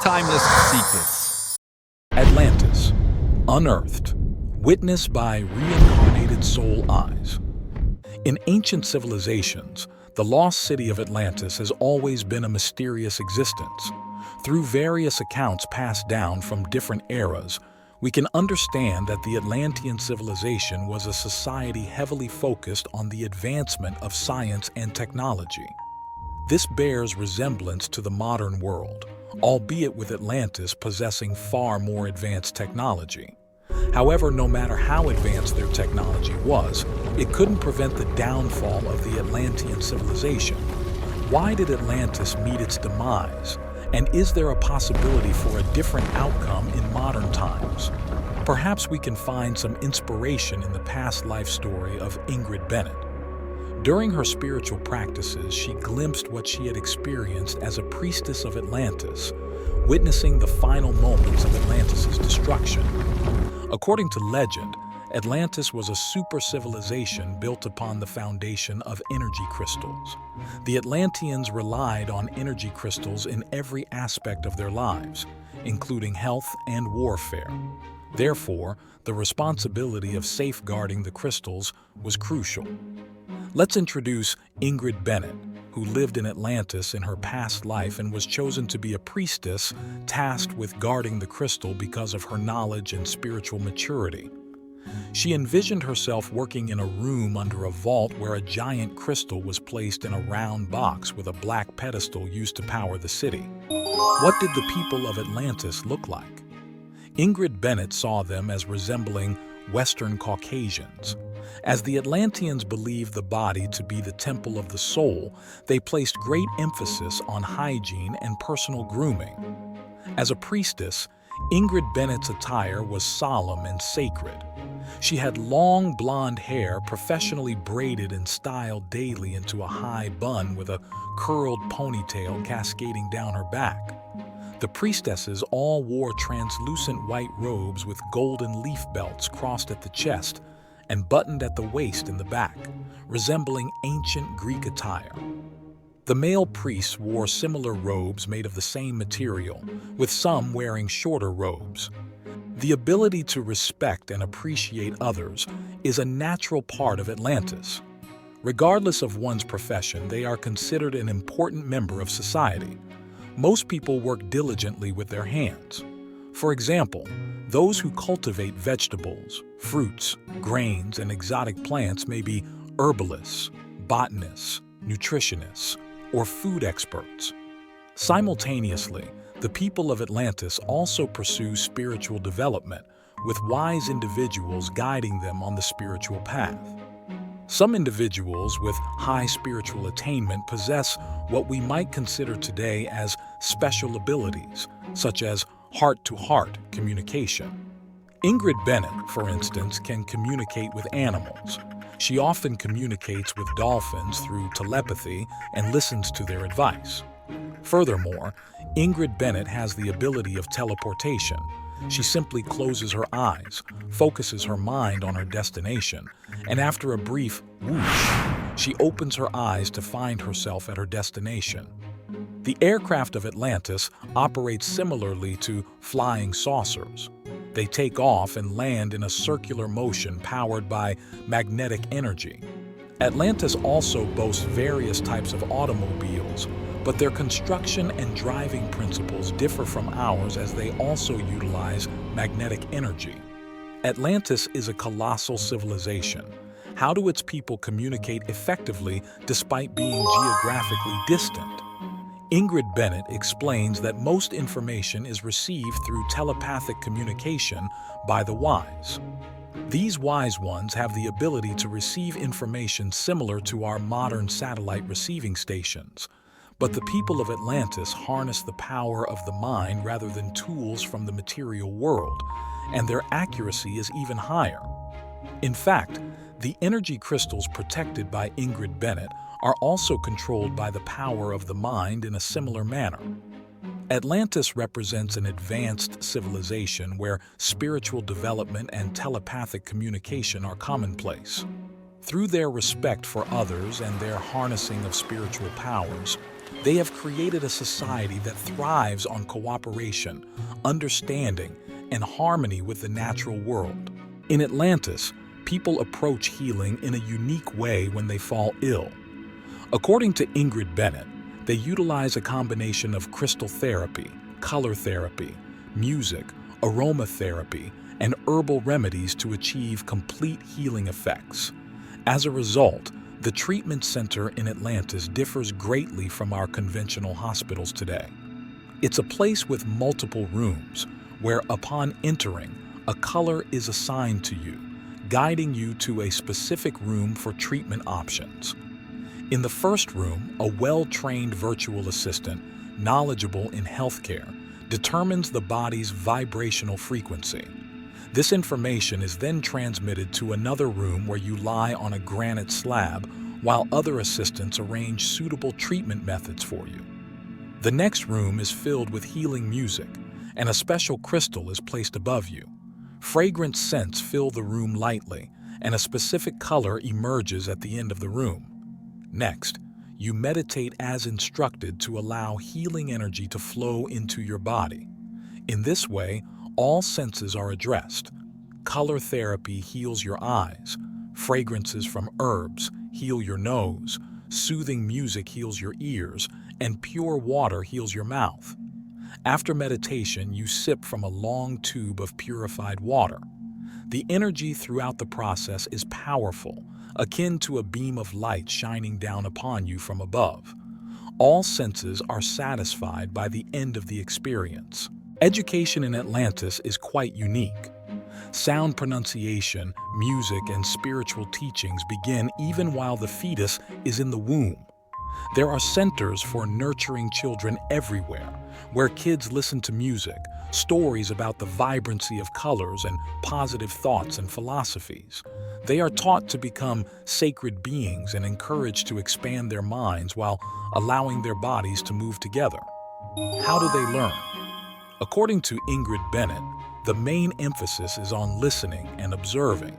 Timeless Secrets. Atlantis Unearthed, witnessed by reincarnated soul eyes. In ancient civilizations, the lost city of Atlantis has always been a mysterious existence. Through various accounts passed down from different eras, we can understand that the Atlantean civilization was a society heavily focused on the advancement of science and technology. This bears resemblance to the modern world, albeit with Atlantis possessing far more advanced technology. However, no matter how advanced their technology was, it couldn't prevent the downfall of the Atlantean civilization. Why did Atlantis meet its demise? And is there a possibility for a different outcome in modern times? Perhaps we can find some inspiration in the past life story of Ingrid Bennett. During her spiritual practices, she glimpsed what she had experienced as a priestess of Atlantis, witnessing the final moments of Atlantis' destruction. According to legend, Atlantis was a super civilization built upon the foundation of energy crystals. The Atlanteans relied on energy crystals in every aspect of their lives, including health and warfare. Therefore, the responsibility of safeguarding the crystals was crucial. Let's introduce Ingrid Bennett, who lived in Atlantis in her past life and was chosen to be a priestess tasked with guarding the crystal because of her knowledge and spiritual maturity. She envisioned herself working in a room under a vault where a giant crystal was placed in a round box with a black pedestal used to power the city. What did the people of Atlantis look like? Ingrid Bennett saw them as resembling Western Caucasians. As the Atlanteans believed the body to be the temple of the soul, they placed great emphasis on hygiene and personal grooming. As a priestess, Ingrid Bennett's attire was solemn and sacred. She had long blonde hair professionally braided and styled daily into a high bun with a curled ponytail cascading down her back. The priestesses all wore translucent white robes with golden leaf belts crossed at the chest and buttoned at the waist in the back, resembling ancient Greek attire. The male priests wore similar robes made of the same material, with some wearing shorter robes. The ability to respect and appreciate others is a natural part of Atlantis. Regardless of one's profession, they are considered an important member of society. Most people work diligently with their hands. For example, those who cultivate vegetables, fruits, grains, and exotic plants may be herbalists, botanists, nutritionists, or food experts. Simultaneously, the people of Atlantis also pursue spiritual development, with wise individuals guiding them on the spiritual path. Some individuals with high spiritual attainment possess what we might consider today as special abilities, such as heart-to-heart communication. Ingrid Bennett, for instance, can communicate with animals. She often communicates with dolphins through telepathy and listens to their advice. Furthermore, Ingrid Bennett has the ability of teleportation. She simply closes her eyes, focuses her mind on her destination, and after a brief whoosh, she opens her eyes to find herself at her destination. The aircraft of Atlantis operates similarly to flying saucers. They take off and land in a circular motion powered by magnetic energy. Atlantis also boasts various types of automobiles, but their construction and driving principles differ from ours as they also utilize magnetic energy. Atlantis is a colossal civilization. How do its people communicate effectively despite being geographically distant? Ingrid Bennett explains that most information is received through telepathic communication by the wise. These wise ones have the ability to receive information similar to our modern satellite receiving stations. But the people of Atlantis harness the power of the mind rather than tools from the material world, and their accuracy is even higher. In fact, the energy crystals protected by Ingrid Bennett are also controlled by the power of the mind in a similar manner. Atlantis represents an advanced civilization where spiritual development and telepathic communication are commonplace. Through their respect for others and their harnessing of spiritual powers, They have created a society that thrives on cooperation, understanding, and harmony with the natural world. In Atlantis, people approach healing in a unique way when they fall ill. According to Ingrid Bennett, they utilize a combination of crystal therapy, color therapy, music, aromatherapy, and herbal remedies to achieve complete healing effects. As a result, the treatment center in Atlantis differs greatly from our conventional hospitals today. It's a place with multiple rooms, where upon entering, a color is assigned to you, guiding you to a specific room for treatment options. In the first room, a well-trained virtual assistant, knowledgeable in healthcare, determines the body's vibrational frequency. This information is then transmitted to another room where you lie on a granite slab while other assistants arrange suitable treatment methods for you. The next room is filled with healing music, and a special crystal is placed above you. Fragrant scents fill the room lightly, and a specific color emerges at the end of the room. Next, you meditate as instructed to allow healing energy to flow into your body. In this way, all senses are addressed. Color therapy heals your eyes, fragrances from herbs heal your nose, soothing music heals your ears, and pure water heals your mouth. After meditation, you sip from a long tube of purified water. The energy throughout the process is powerful, akin to a beam of light shining down upon you from above. All senses are satisfied by the end of the experience. Education in Atlantis is quite unique. Sound pronunciation, music, and spiritual teachings begin even while the fetus is in the womb. There are centers for nurturing children everywhere, where kids listen to music, stories about the vibrancy of colors, and positive thoughts and philosophies. They are taught to become sacred beings and encouraged to expand their minds while allowing their bodies to move together. How do they learn? According to Ingrid Bennett, the main emphasis is on listening and observing.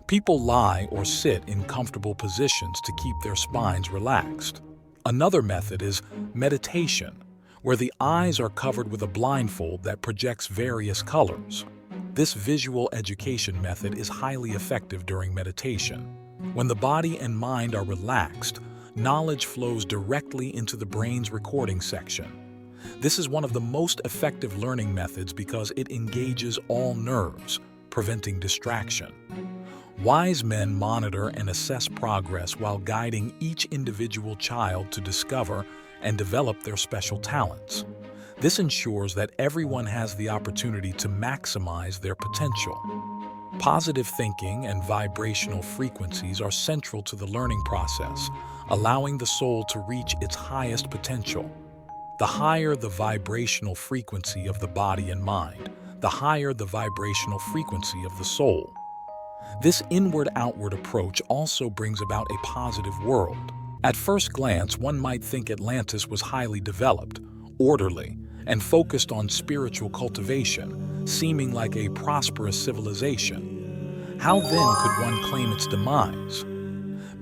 People lie or sit in comfortable positions to keep their spines relaxed. Another method is meditation, where the eyes are covered with a blindfold that projects various colors. This visual education method is highly effective during meditation. When the body and mind are relaxed, knowledge flows directly into the brain's recording section. This is one of the most effective learning methods because it engages all nerves, preventing distraction. Wise men monitor and assess progress while guiding each individual child to discover and develop their special talents. This ensures that everyone has the opportunity to maximize their potential. Positive thinking and vibrational frequencies are central to the learning process, allowing the soul to reach its highest potential. The higher the vibrational frequency of the body and mind, the higher the vibrational frequency of the soul. This inward-outward approach also brings about a positive world. At first glance, one might think Atlantis was highly developed, orderly, and focused on spiritual cultivation, seeming like a prosperous civilization. How then could one claim its demise?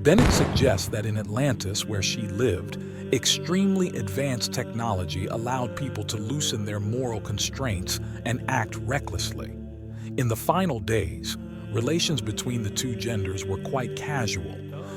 Bennett suggests that in Atlantis, where she lived, extremely advanced technology allowed people to loosen their moral constraints and act recklessly. In the final days, relations between the two genders were quite casual.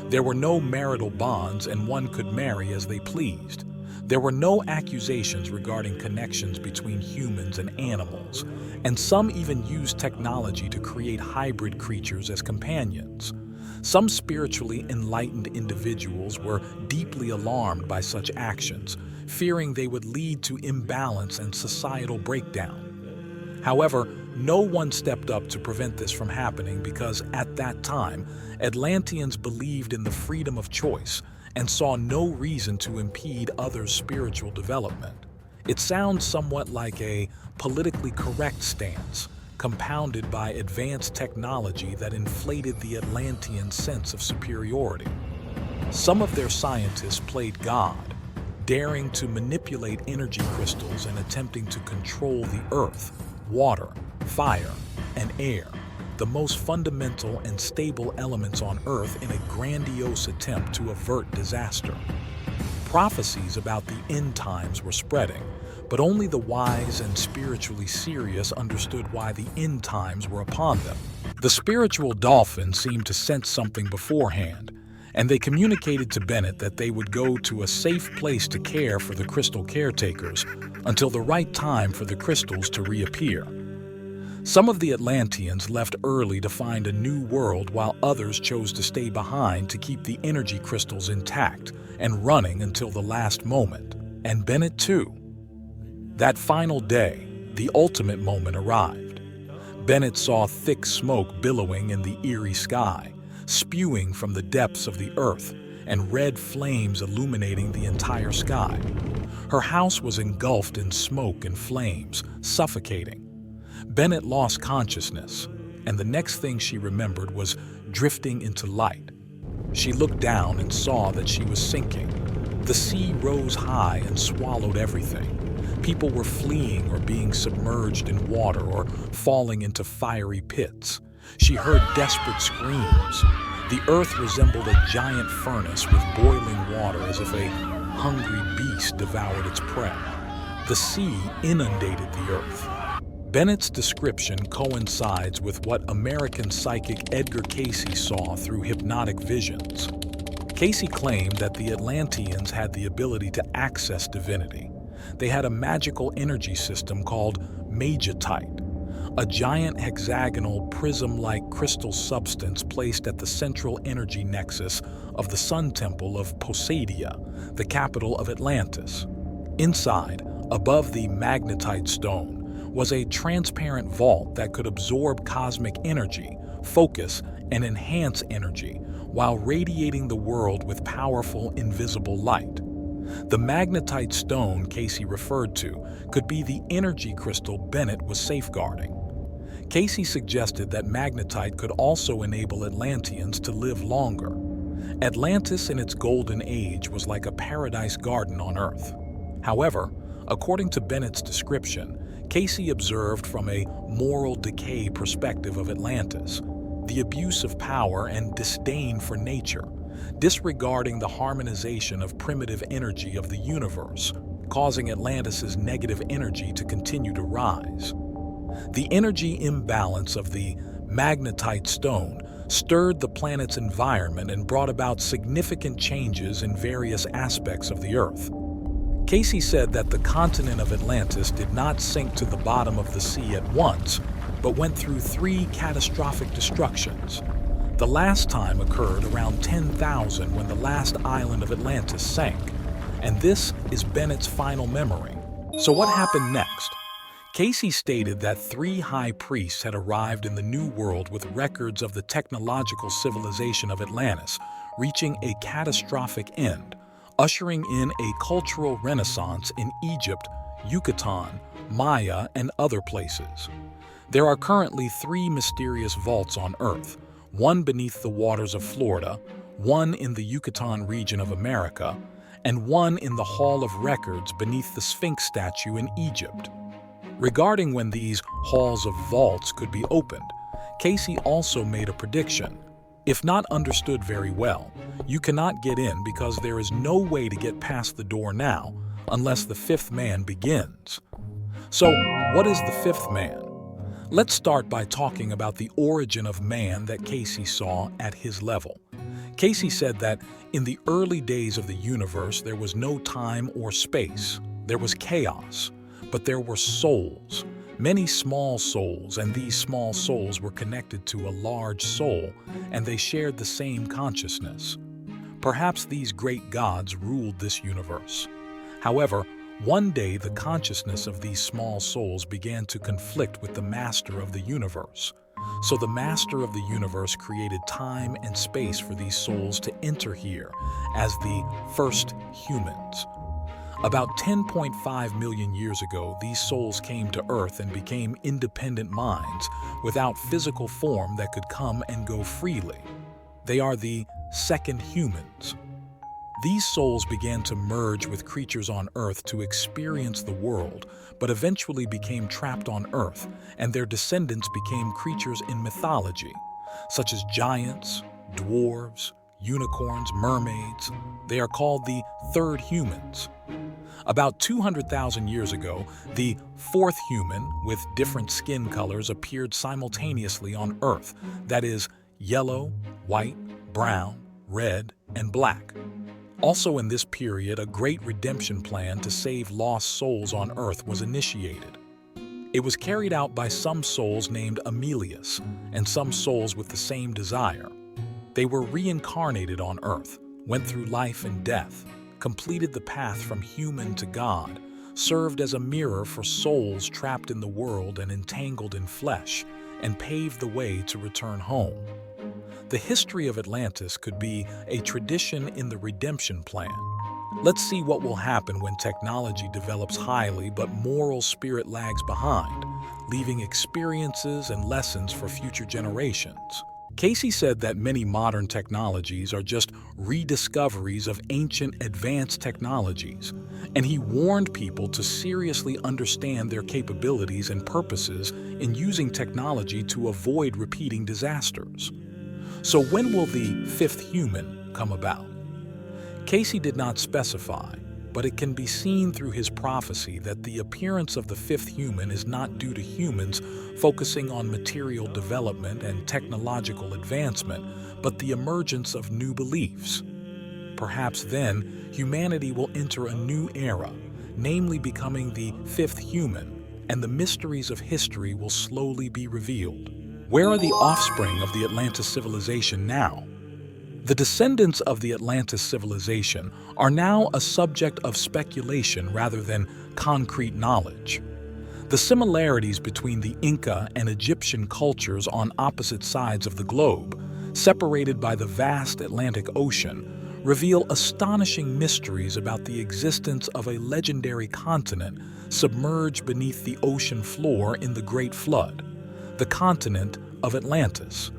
There were no marital bonds and one could marry as they pleased. There were no accusations regarding connections between humans and animals, and some even used technology to create hybrid creatures as companions. Some spiritually enlightened individuals were deeply alarmed by such actions, fearing they would lead to imbalance and societal breakdown. However, no one stepped up to prevent this from happening because at that time, Atlanteans believed in the freedom of choice and saw no reason to impede others' spiritual development. It sounds somewhat like a politically correct stance, compounded by advanced technology that inflated the Atlantean sense of superiority. Some of their scientists played God, daring to manipulate energy crystals and attempting to control the earth, water, fire, and air, the most fundamental and stable elements on Earth, in a grandiose attempt to avert disaster. Prophecies about the end times were spreading, but only the wise and spiritually serious understood why the end times were upon them. The spiritual dolphins seemed to sense something beforehand, and they communicated to Bennett that they would go to a safe place to care for the crystal caretakers until the right time for the crystals to reappear. Some of the Atlanteans left early to find a new world, while others chose to stay behind to keep the energy crystals intact and running until the last moment. And Bennett too. That final day, the ultimate moment arrived. Bennett saw thick smoke billowing in the eerie sky, spewing from the depths of the earth, and red flames illuminating the entire sky. Her house was engulfed in smoke and flames, suffocating. Bennett lost consciousness, and the next thing she remembered was drifting into light. She looked down and saw that she was sinking. The sea rose high and swallowed everything. People were fleeing or being submerged in water or falling into fiery pits. She heard desperate screams. The earth resembled a giant furnace with boiling water, as if a hungry beast devoured its prey. The sea inundated the earth. Bennett's description coincides with what American psychic Edgar Cayce saw through hypnotic visions. Cayce claimed that the Atlanteans had the ability to access divinity. They had a magical energy system called magitite, a giant hexagonal prism-like crystal substance placed at the central energy nexus of the sun temple of Poseidia, the capital of Atlantis. Inside, above the magnetite stone, was a transparent vault that could absorb cosmic energy, focus, and enhance energy while radiating the world with powerful invisible light. The magnetite stone Cayce referred to could be the energy crystal Bennett was safeguarding. Cayce suggested that magnetite could also enable Atlanteans to live longer. Atlantis in its golden age was like a paradise garden on Earth. However, according to Bennett's description, Cayce observed from a moral decay perspective of Atlantis, the abuse of power and disdain for nature, disregarding the harmonization of primitive energy of the universe, causing Atlantis's negative energy to continue to rise. The energy imbalance of the magnetite stone stirred the planet's environment and brought about significant changes in various aspects of the Earth. Cayce said that the continent of Atlantis did not sink to the bottom of the sea at once, but went through 3 catastrophic destructions. The last time occurred around 10,000 when the last island of Atlantis sank, and this is Bennett's final memory. So what happened next? Cayce stated that 3 high priests had arrived in the New World with records of the technological civilization of Atlantis, reaching a catastrophic end, ushering in a cultural renaissance in Egypt, Yucatan, Maya, and other places. There are currently 3 mysterious vaults on Earth, one beneath the waters of Florida, one in the Yucatan region of America, and one in the Hall of Records beneath the Sphinx statue in Egypt. Regarding when these halls of vaults could be opened, Cayce also made a prediction. If not understood very well, you cannot get in because there is no way to get past the door now unless the 5th man begins. So, what is the 5th man? Let's start by talking about the origin of man that Cayce saw at his level. Cayce said that in the early days of the universe there was no time or space. There was chaos, but there were souls. Many small souls, and these small souls were connected to a large soul, and they shared the same consciousness. Perhaps these great gods ruled this universe. However, one day the consciousness of these small souls began to conflict with the master of the universe. So the master of the universe created time and space for these souls to enter here as the first humans. About 10.5 million years ago, these souls came to Earth and became independent minds without physical form that could come and go freely. They are the second humans. These souls began to merge with creatures on Earth to experience the world, but eventually became trapped on Earth, and their descendants became creatures in mythology, such as giants, dwarves, unicorns, mermaids. They are called the third humans. About 200,000 years ago, the fourth human with different skin colors appeared simultaneously on Earth, that is, yellow, white, brown, red, and black. Also in this period, a great redemption plan to save lost souls on Earth was initiated. It was carried out by some souls named Amelius and some souls with the same desire. They were reincarnated on Earth, went through life and death, completed the path from human to God, served as a mirror for souls trapped in the world and entangled in flesh, and paved the way to return home. The history of Atlantis could be a tradition in the redemption plan. Let's see what will happen when technology develops highly but moral spirit lags behind, leaving experiences and lessons for future generations. Cayce said that many modern technologies are just rediscoveries of ancient advanced technologies, and he warned people to seriously understand their capabilities and purposes in using technology to avoid repeating disasters. So when will the fifth human come about? Cayce did not specify, but it can be seen through his prophecy that the appearance of the fifth human is not due to humans focusing on material development and technological advancement, but the emergence of new beliefs. Perhaps then, humanity will enter a new era, namely becoming the fifth human, and the mysteries of history will slowly be revealed. Where are the offspring of the Atlantis civilization now? The descendants of the Atlantis civilization are now a subject of speculation rather than concrete knowledge. The similarities between the Inca and Egyptian cultures on opposite sides of the globe, separated by the vast Atlantic Ocean, reveal astonishing mysteries about the existence of a legendary continent submerged beneath the ocean floor in the Great Flood, the continent of Atlantis.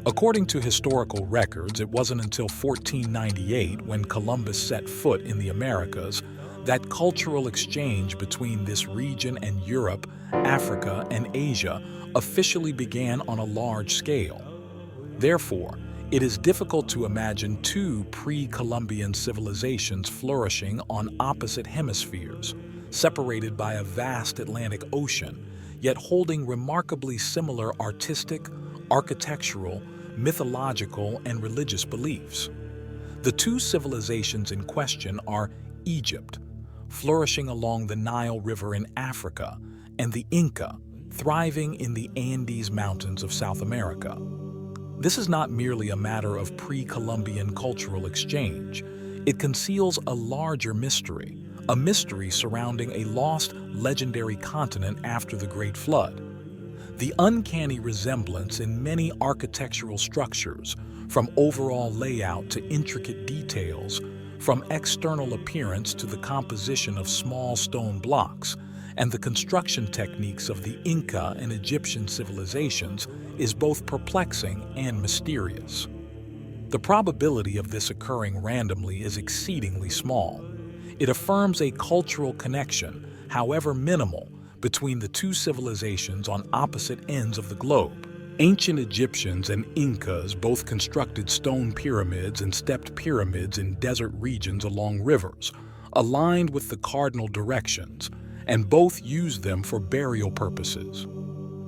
According to historical records, it wasn't until 1498, when Columbus set foot in the Americas, that cultural exchange between this region and Europe, Africa, and Asia officially began on a large scale. Therefore, it is difficult to imagine two pre-Columbian civilizations flourishing on opposite hemispheres, separated by a vast Atlantic Ocean, yet holding remarkably similar artistic, architectural, mythological, and religious beliefs. The two civilizations in question are Egypt, flourishing along the Nile River in Africa, and the Inca, thriving in the Andes Mountains of South America. This is not merely a matter of pre-Columbian cultural exchange. It conceals a larger mystery, a mystery surrounding a lost legendary continent after the Great Flood. The uncanny resemblance in many architectural structures, from overall layout to intricate details, from external appearance to the composition of small stone blocks, and the construction techniques of the Inca and Egyptian civilizations is both perplexing and mysterious. The probability of this occurring randomly is exceedingly small. It affirms a cultural connection, however minimal, between the two civilizations on opposite ends of the globe. Ancient Egyptians and Incas both constructed stone pyramids and stepped pyramids in desert regions along rivers, aligned with the cardinal directions, and both used them for burial purposes.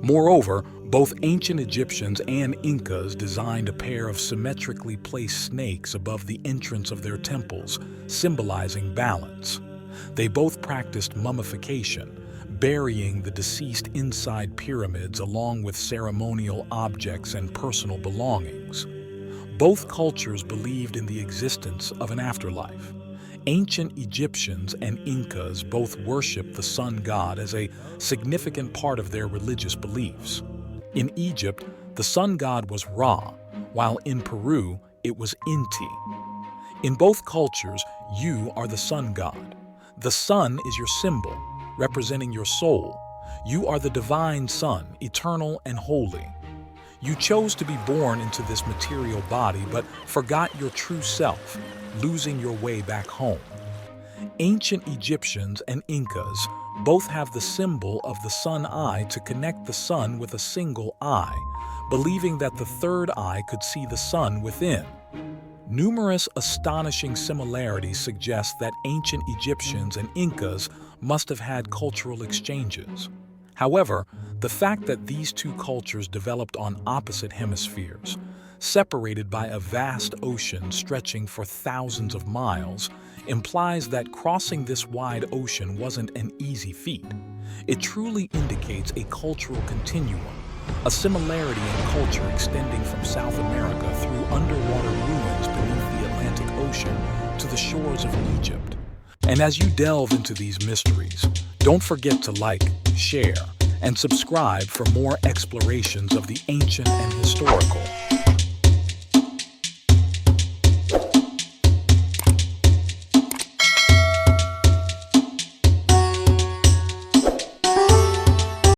Moreover, both ancient Egyptians and Incas designed a pair of symmetrically placed snakes above the entrance of their temples, symbolizing balance. They both practiced mummification, burying the deceased inside pyramids along with ceremonial objects and personal belongings. Both cultures believed in the existence of an afterlife. Ancient Egyptians and Incas both worshipped the sun god as a significant part of their religious beliefs. In Egypt, the sun god was Ra, while in Peru, it was Inti. In both cultures, you are the sun god. The sun is your symbol, representing your soul. You are the divine sun, eternal and holy. You chose to be born into this material body, but forgot your true self, losing your way back home. Ancient Egyptians and Incas both have the symbol of the sun eye to connect the sun with a single eye, believing that the third eye could see the sun within. Numerous astonishing similarities suggest that ancient Egyptians and Incas must have had cultural exchanges. However, the fact that these two cultures developed on opposite hemispheres, separated by a vast ocean stretching for thousands of miles, implies that crossing this wide ocean wasn't an easy feat. It truly indicates a cultural continuum, a similarity in culture extending from South America through underwater ruins beneath the Atlantic Ocean to the shores of Egypt. And as you delve into these mysteries, don't forget to like, share, and subscribe for more explorations of the ancient and historical.